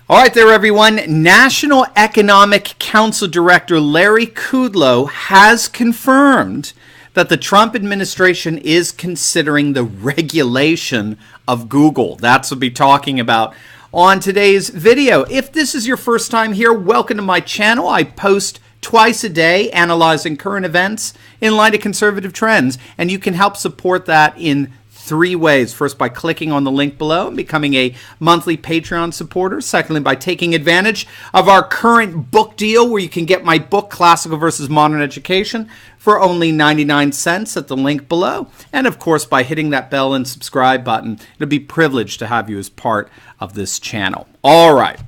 All right there, everyone. National Economic Council Director Larry Kudlow has confirmed that the Trump administration is considering the regulation of Google. That's what we'll be talking about on today's video. If this is your first time here, welcome to my channel. I post twice a day analyzing current events in light of conservative trends, and you can help support that in three ways. First, by clicking on the link below and becoming a monthly Patreon supporter. Secondly, by taking advantage of our current book deal where you can get my book, Classical versus Modern Education, for only 99 cents at the link below. And of course, by hitting that bell and subscribe button. It'll be a privilege to have you as part of this channel. All right.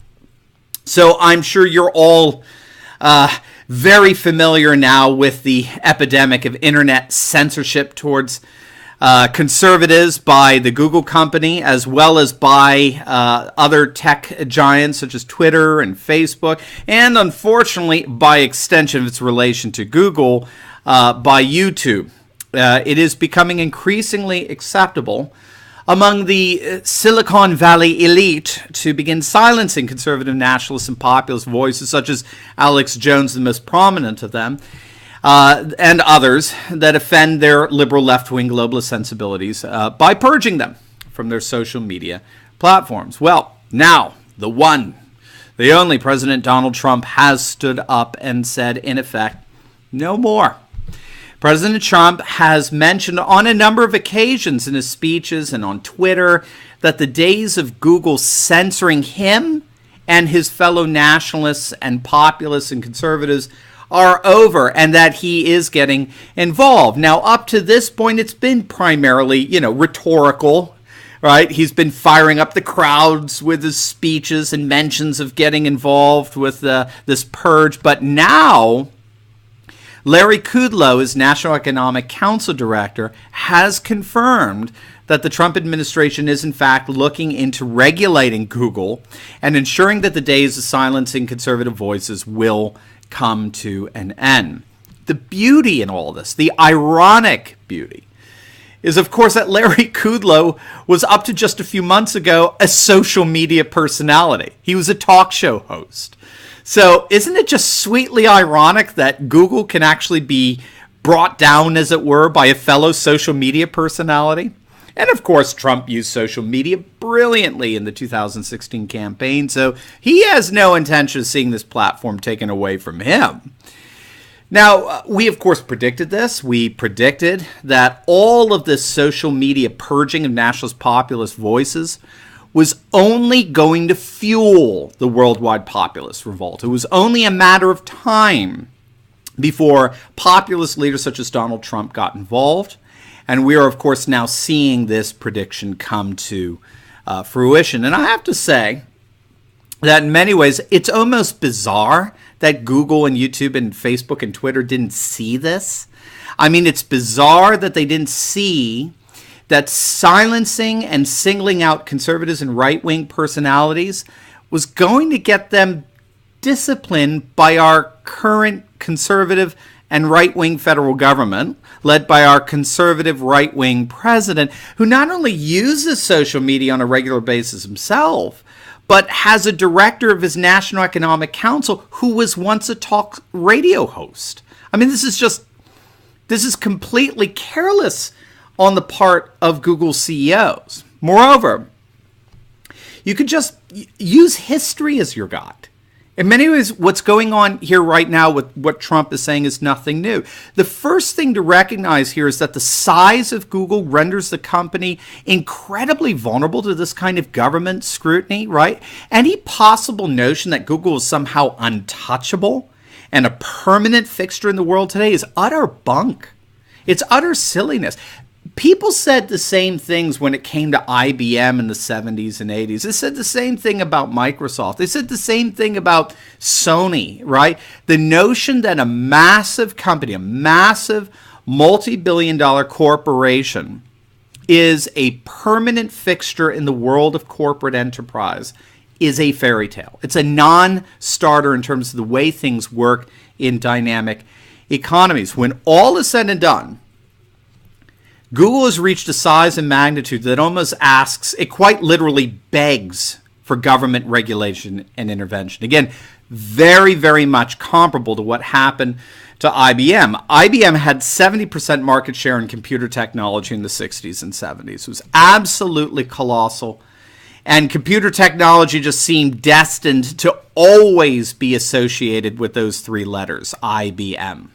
So I'm sure you're all very familiar now with the epidemic of internet censorship towards conservatives by the Google company, as well as by other tech giants such as Twitter and Facebook, and unfortunately, by extension of its relation to Google, by YouTube. It is becoming increasingly acceptable among the Silicon Valley elite to begin silencing conservative nationalist and populist voices such as Alex Jones, the most prominent of them, and others that offend their liberal left-wing globalist sensibilities by purging them from their social media platforms. Well, now, the one, the only President Donald Trump has stood up and said, in effect, no more. President Trump has mentioned on a number of occasions in his speeches and on Twitter that the days of Google censoring him and his fellow nationalists and populists and conservatives are over, and that he is getting involved. Now, up to this point, it's been primarily, rhetorical, right? He's been firing up the crowds with his speeches and mentions of getting involved with this purge. But now, Larry Kudlow, as National Economic Council Director, has confirmed that the Trump administration is in fact looking into regulating Google and ensuring that the days of silencing conservative voices will come to an end. The beauty in all this, the ironic beauty, is of course that Larry Kudlow was up to just a few months ago a social media personality. He was a talk show host. So isn't it just sweetly ironic that Google can actually be brought down, as it were, by a fellow social media personality? And of course, Trump used social media brilliantly in the 2016 campaign, so he has no intention of seeing this platform taken away from him. Now, we of course predicted this. We predicted that all of this social media purging of nationalist populist voices was only going to fuel the worldwide populist revolt. It was only a matter of time before populist leaders such as Donald Trump got involved. And we are, of course, now seeing this prediction come to fruition. And I have to say that in many ways, it's almost bizarre that Google and YouTube and Facebook and Twitter didn't see this. I mean, it's bizarre that they didn't see that silencing and singling out conservatives and right-wing personalities was going to get them disciplined by our current conservative and right-wing federal government, led by our conservative right-wing president, who not only uses social media on a regular basis himself, but has a director of his National Economic Council who was once a talk radio host. I mean, this is completely careless on the part of Google CEOs. Moreover, you could just use history as your guide. In many ways, what's going on here right now with what Trump is saying is nothing new. The first thing to recognize here is that the size of Google renders the company incredibly vulnerable to this kind of government scrutiny, right? Any possible notion that Google is somehow untouchable and a permanent fixture in the world today is utter bunk. It's utter silliness. People said the same things when it came to IBM in the 70s and 80s. They said the same thing about Microsoft. They said the same thing about Sony, right? The notion that a massive company, a massive multi-billion-dollar corporation is a permanent fixture in the world of corporate enterprise is a fairy tale. It's a non-starter in terms of the way things work in dynamic economies. When all is said and done, Google has reached a size and magnitude that almost asks, it quite literally begs for government regulation and intervention. Again, very, very much comparable to what happened to IBM. IBM had 70% market share in computer technology in the 60s and 70s. It was absolutely colossal. And computer technology just seemed destined to always be associated with those three letters, IBM.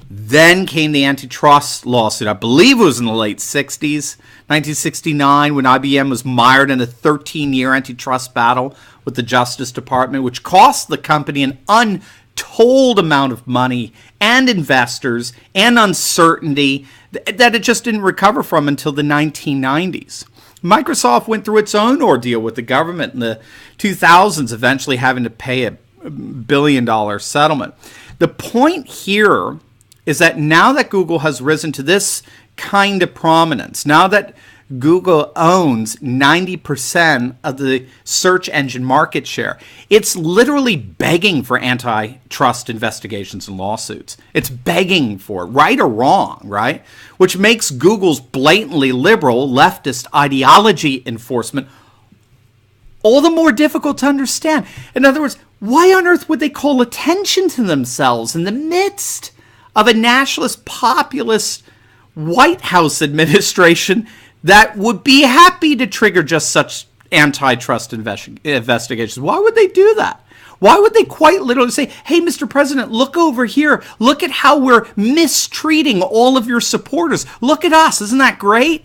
Then came the antitrust lawsuit. I believe it was in the late 60s, 1969, when IBM was mired in a 13-year antitrust battle with the Justice Department, which cost the company an untold amount of money and investors and uncertainty that it just didn't recover from until the 1990s. Microsoft went through its own ordeal with the government in the 2000s, eventually having to pay $1 billion settlement. The point here is that now that Google has risen to this kind of prominence, now that Google owns 90% of the search engine market share, it's literally begging for antitrust investigations and lawsuits. It's begging for it, right or wrong, right? Which makes Google's blatantly liberal leftist ideology enforcement all the more difficult to understand. In other words, why on earth would they call attention to themselves in the midst of a nationalist populist White House administration that would be happy to trigger just such antitrust investigations? Why would they do that? Why would they quite literally say, hey, Mr. President, look over here. Look at how we're mistreating all of your supporters. Look at us. Isn't that great?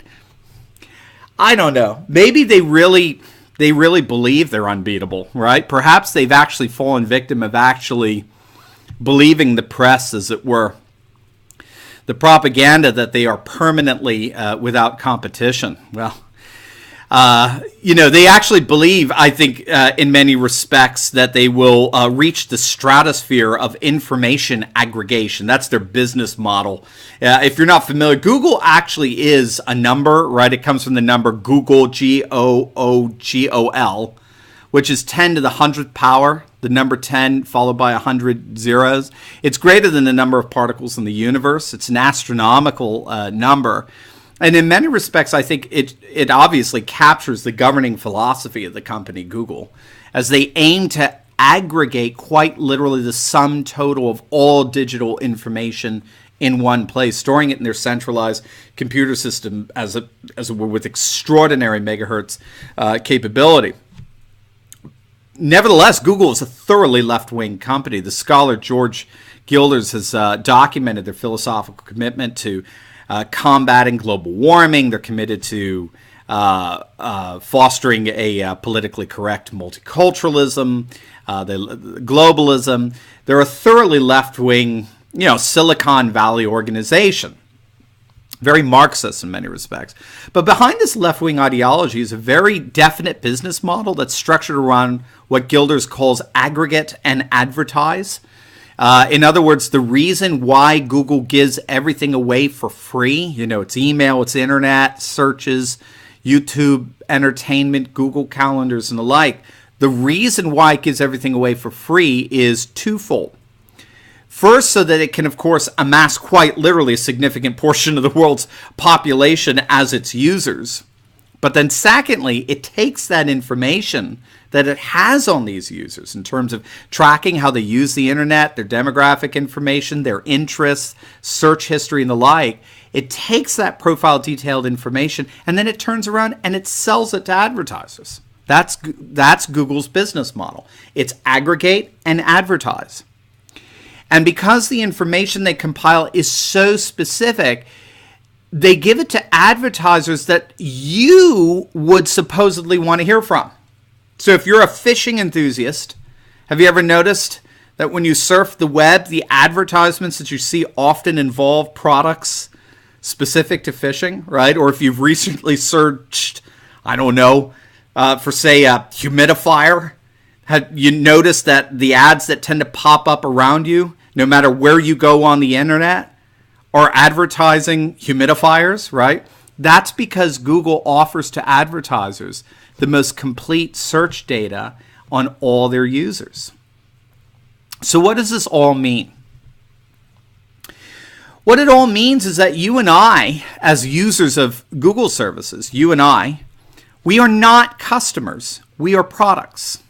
I don't know. Maybe they really believe they're unbeatable, right? Perhaps they've actually fallen victim of actually believing the press, as it were, the propaganda that they are permanently without competition. Well, they actually believe, I think, in many respects, that they will reach the stratosphere of information aggregation. That's their business model. If you're not familiar, Google actually is a number, right? It comes from the number Google, Googol, which is 10 to the 100th power, the number 10 followed by 100 zeros. It's greater than the number of particles in the universe. It's an astronomical number. And in many respects, I think it obviously captures the governing philosophy of the company Google, as they aim to aggregate quite literally the sum total of all digital information in one place, storing it in their centralized computer system as it were, with extraordinary megahertz capability. Nevertheless, Google is a thoroughly left-wing company. The scholar George Gilders has documented their philosophical commitment to combating global warming. They're committed to fostering a politically correct multiculturalism, globalism. They're a thoroughly left-wing, Silicon Valley organization. Very Marxist in many respects. But behind this left-wing ideology is a very definite business model that's structured around what Gilders calls aggregate and advertise. In other words, the reason why Google gives everything away for free, it's email, it's internet, searches, YouTube, entertainment, Google calendars, and the like, the reason why it gives everything away for free is twofold. First, so that it can, of course, amass quite literally a significant portion of the world's population as its users. But then secondly, it takes that information that it has on these users in terms of tracking how they use the internet, their demographic information, their interests, search history, and the like. It takes that profile detailed information and then it turns around and it sells it to advertisers. That's Google's business model. It's aggregate and advertise. And because the information they compile is so specific, they give it to advertisers that you would supposedly want to hear from. So if you're a fishing enthusiast, have you ever noticed that when you surf the web, the advertisements that you see often involve products specific to fishing, right? Or if you've recently searched, for say a humidifier, have you noticed that the ads that tend to pop up around you, no matter where you go on the internet, are advertising humidifiers, right? That's because Google offers to advertisers the most complete search data on all their users. So what does this all mean? What it all means is that you and I, as users of Google services, you and I, We are not customers. We are products.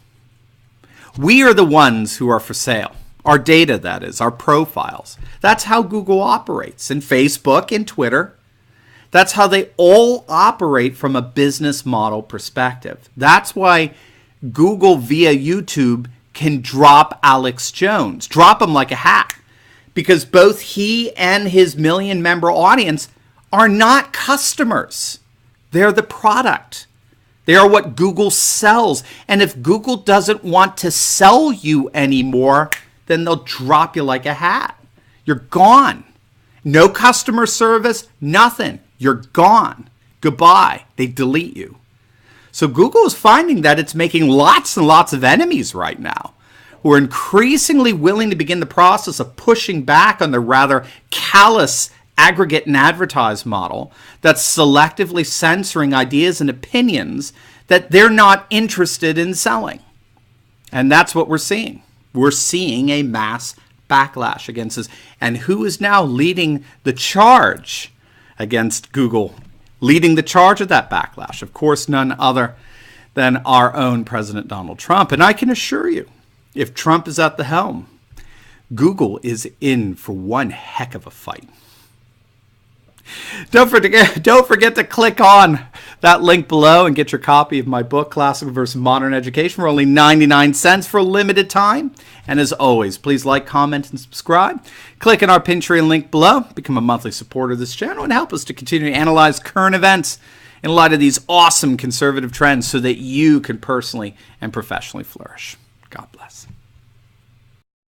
We are the ones who are for sale. Our data, that is, our profiles. That's how Google operates, and Facebook and Twitter. That's how they all operate from a business model perspective. That's why Google via YouTube can drop Alex Jones, drop him like a hat, because both he and his million-member audience are not customers. They're the product. They are what Google sells. And if Google doesn't want to sell you anymore, then they'll drop you like a hat. You're gone. No customer service, nothing. You're gone. Goodbye. They delete you. So Google is finding that it's making lots and lots of enemies right now who are increasingly willing to begin the process of pushing back on the rather callous aggregate and advertise model that's selectively censoring ideas and opinions that they're not interested in selling. And that's what we're seeing. We're seeing a mass backlash against this. And who is now leading the charge against Google? Leading the charge of that backlash? Of course, none other than our own President Donald Trump. And I can assure you, if Trump is at the helm, Google is in for one heck of a fight. Don't forget to click on that link below and get your copy of my book, Classical versus Modern Education, for only 99 cents for a limited time. And as always, please like, comment, and subscribe. Click on our Pinterest link below. Become a monthly supporter of this channel and help us to continue to analyze current events in light of these awesome conservative trends so that you can personally and professionally flourish. God bless.